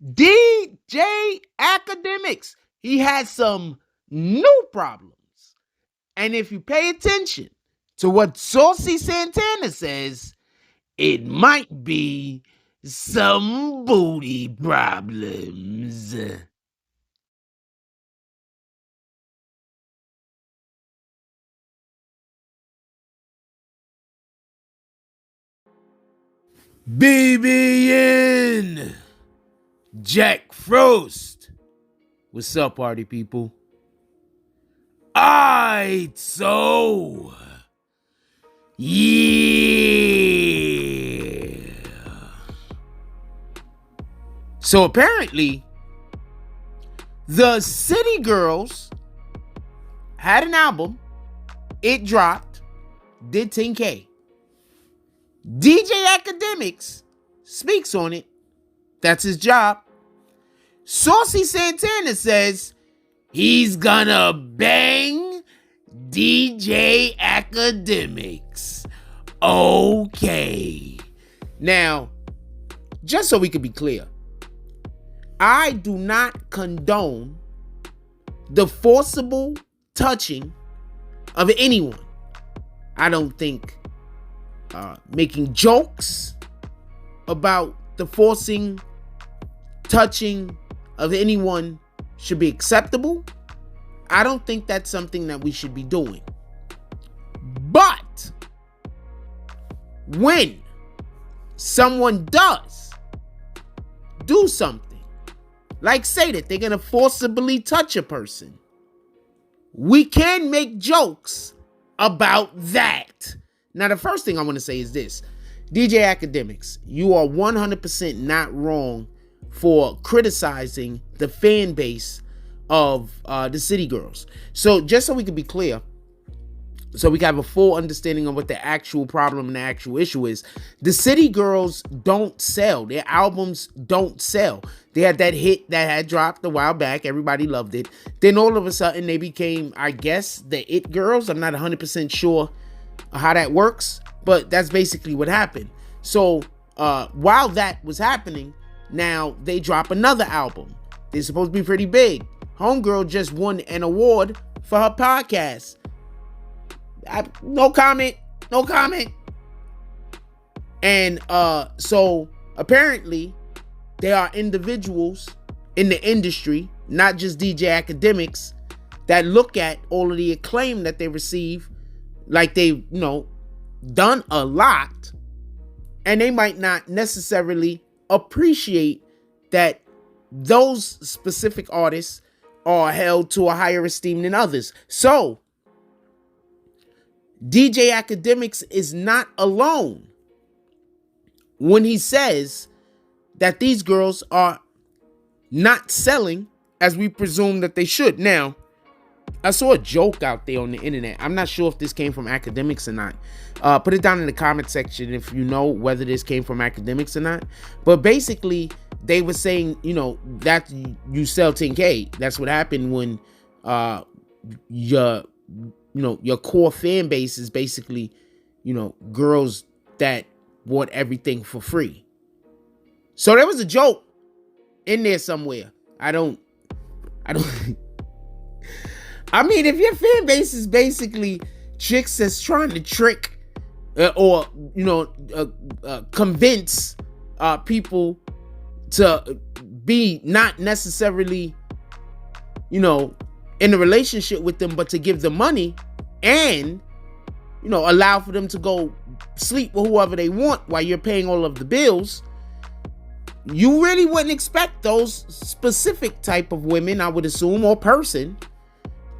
DJ Akademiks, he had some new problems. And if you pay attention to what Saucey Santana says, it might be some booty problems. BBN Jack Frost. What's up, party people? Alright, so yeah. So apparently, the City Girls had an album. It dropped, did 10K. DJ Akademiks speaks on it. That's his job. Saucey Santana says he's gonna bang DJ Akademiks. Okay. Now, just so we can be clear, I do not condone the forcible touching of anyone. I don't think making jokes about the forcing, touching of anyone should be acceptable. I don't think that's something that we should be doing. But when someone does do something, like say that they're going to forcibly touch a person, we can make jokes about that. Now, the first thing I want to say is this. DJ Akademiks, you are 100% not wrong for criticizing the fan base of the City Girls. So just so we can be clear, so we can have a full understanding of what the actual problem and the actual issue is, the City Girls don't sell. Their albums don't sell. They had that hit that had dropped a while back. Everybody loved it. Then all of a sudden they became, I guess, the It Girls. I'm not 100% sure how that works, but that's basically what happened. So while that was happening, now they drop another album. They're supposed to be pretty big. Homegirl just won an award for her podcast. No comment. And so apparently there are individuals in the industry, not just DJ Akademiks, that look at all of the acclaim that they receive like they've, done a lot, and they might not necessarily appreciate that those specific artists are held to a higher esteem than others. So DJ Akademiks is not alone when he says that these girls are not selling as we presume that they should. Now, I saw a joke out there on the internet. I'm not sure if this came from Akademiks or not. Put it down in the comment section if you know whether this came from Akademiks or not. But basically, they were saying, that you sell 10K. That's what happened when your core fan base is basically, girls that want everything for free. So there was a joke in there somewhere. I mean, if your fan base is basically chicks that's trying to trick or convince people to be not necessarily, in a relationship with them, but to give them money and, allow for them to go sleep with whoever they want while you're paying all of the bills, you really wouldn't expect those specific type of women, I would assume, or person,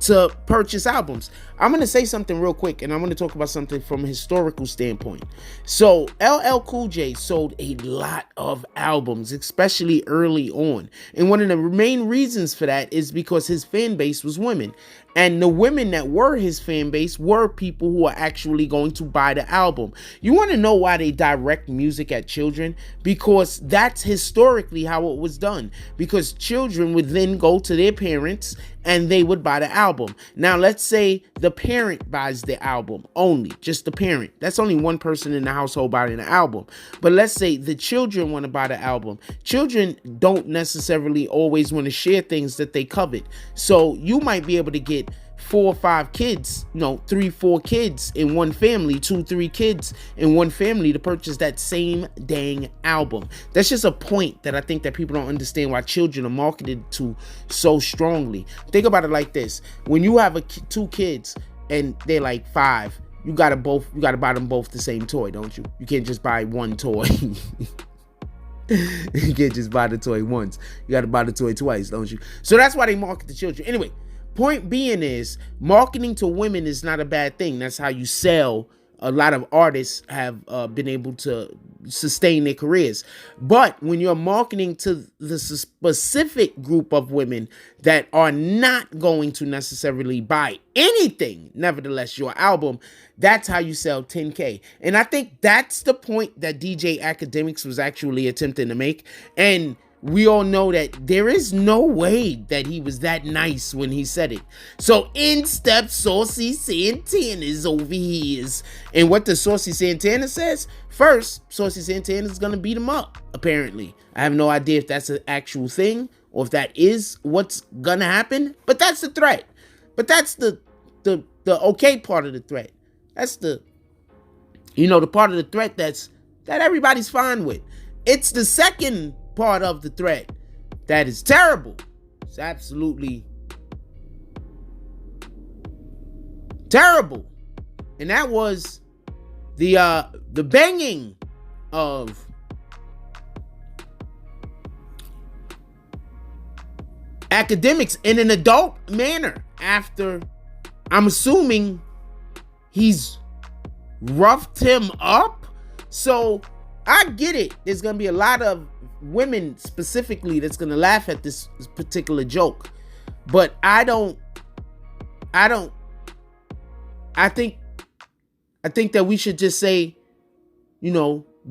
to purchase albums. I'm going to say something real quick, and I'm going to talk about something from a historical standpoint. So LL Cool J sold a lot of albums, especially early on. And one of the main reasons for that is because his fan base was women. And the women that were his fan base were people who are actually going to buy the album. You want to know why they direct music at children? Because that's historically how it was done. Because children would then go to their parents and they would buy the album. Now, let's say the parent buys the album only, just the parent. That's only one person in the household buying the album. But let's say the children want to buy the album. Children don't necessarily always want to share things that they covet. So you might be able to get 4 or 5 kids, 3, 4 kids in one family, 2, 3 kids in one family to purchase that same dang album. That's just a point that I think that people don't understand why children are marketed to so strongly. Think about it like this. When you have 2 kids and they're like 5, you gotta buy them both the same toy, don't you? You can't just buy one toy. You can't just buy the toy once. You gotta buy the toy twice, don't you? So that's why they market to children. Anyway, point being is, marketing to women is not a bad thing. That's how you sell. A lot of artists have been able to sustain their careers. But when you're marketing to the specific group of women that are not going to necessarily buy anything, nevertheless, your album, that's how you sell 10K. And I think that's the point that DJ Akademiks was actually attempting to make. And we all know that there is no way that he was that nice when he said it. So in steps Saucey Santana's over here. And what the Saucey Santana says? First, Saucey Santana is going to beat him up, apparently. I have no idea if that's an actual thing or if that is what's going to happen. But that's the threat. But that's the okay part of the threat. That's the part of the threat that everybody's fine with. It's the second part of the threat that is terrible. It's absolutely terrible. And that was the banging of Akademiks in an adult manner after, I'm assuming, he's roughed him up. So I get it. There's gonna be a lot of women specifically that's gonna laugh at this particular joke, but I think that we should just say,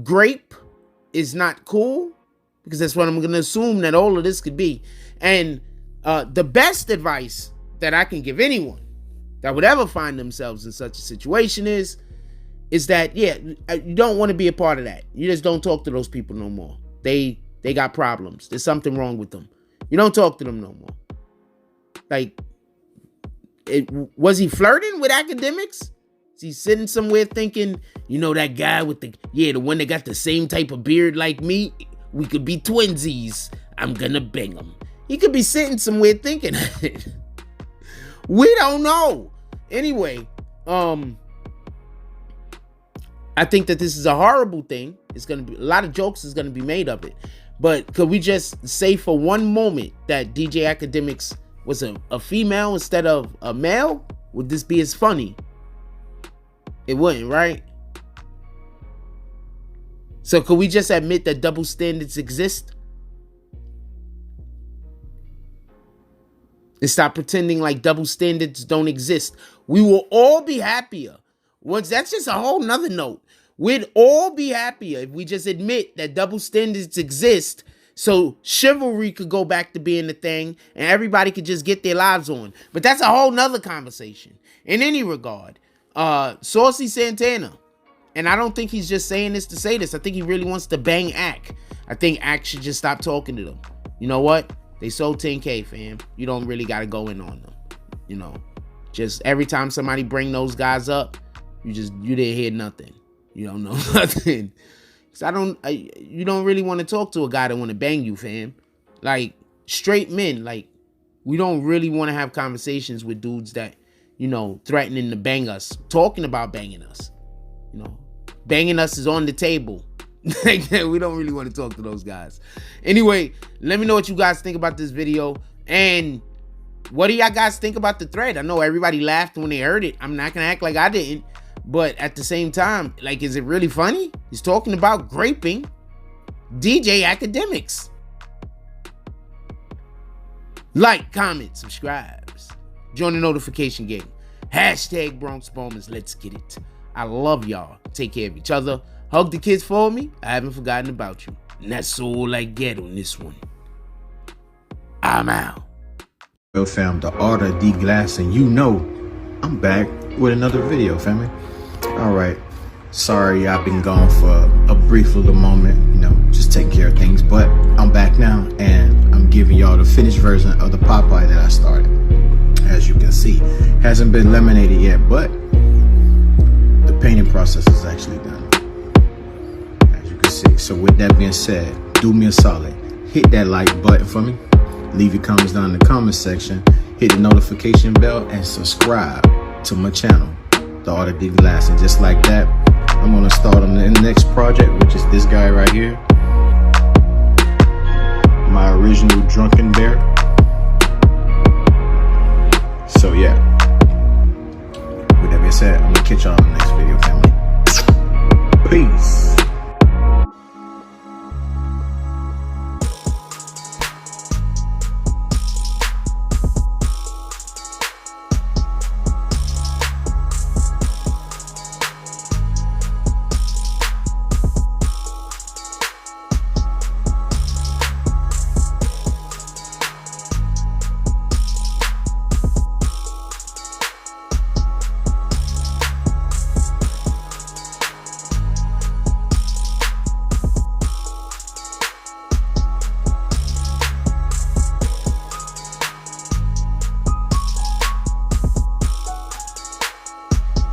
grape is not cool, because that's what I'm gonna assume that all of this could be. And the best advice that I can give anyone that would ever find themselves in such a situation is that, you don't want to be a part of that. You just don't talk to those people no more. They got problems. There's something wrong with them. You don't talk to them no more. Like, was he flirting with Akademiks? Is he sitting somewhere thinking, that guy with the one that got the same type of beard like me, we could be twinsies. I'm gonna bang him. He could be sitting somewhere thinking it. We don't know. Anyway, I think that this is a horrible thing. It's going to be a lot of jokes is going to be made of it. But could we just say for one moment that DJ Akademiks was a female instead of a male? Would this be as funny? It wouldn't, right? So could we just admit that double standards exist? And stop pretending like double standards don't exist. We will all be happier. That's just a whole nother note. We'd all be happier if we just admit that double standards exist, so chivalry could go back to being the thing and everybody could just get their lives on. But that's a whole nother conversation. In any regard, Saucey Santana, and I don't think he's just saying this to say this. I think he really wants to bang Ak. I think Ak should just stop talking to them. You know what? They sold 10K, fam. You don't really got to go in on them. Just every time somebody bring those guys up, you didn't hear nothing. You don't know nothing. Cause you don't really want to talk to a guy that want to bang you, fam. Like, straight men, like, we don't really want to have conversations with dudes that, threatening to bang us, talking about banging us. Banging us is on the table. We don't really want to talk to those guys. Anyway, let me know what you guys think about this video. And what do y'all guys think about the thread? I know everybody laughed when they heard it. I'm not going to act like I didn't. But at the same time, like, is it really funny? He's talking about graping DJ Akademiks. Like, comment, subscribe. Join the notification game. Hashtag Bronx Bombers. Let's get it. I love y'all. Take care of each other. Hug the kids for me. I haven't forgotten about you. And that's all I get on this one. I'm out. Well, fam, the art of D-Glass, and you know I'm back with another video, family. All right. Sorry I've been gone for a brief little moment, just taking care of things. But I'm back now, and I'm giving y'all the finished version of the Popeye that I started. As you can see, hasn't been laminated yet, but the painting process is actually done, as you can see. So with that being said, do me a solid. Hit that like button for me. Leave your comments down in the comment section. Hit the notification bell and subscribe to my channel, The Art of D-Glass. And just like that, I'm gonna start on the next project, which is this guy right here, my original Drunken Bear. So yeah, with that being said, I'm gonna catch y'all in the next video, family. Peace.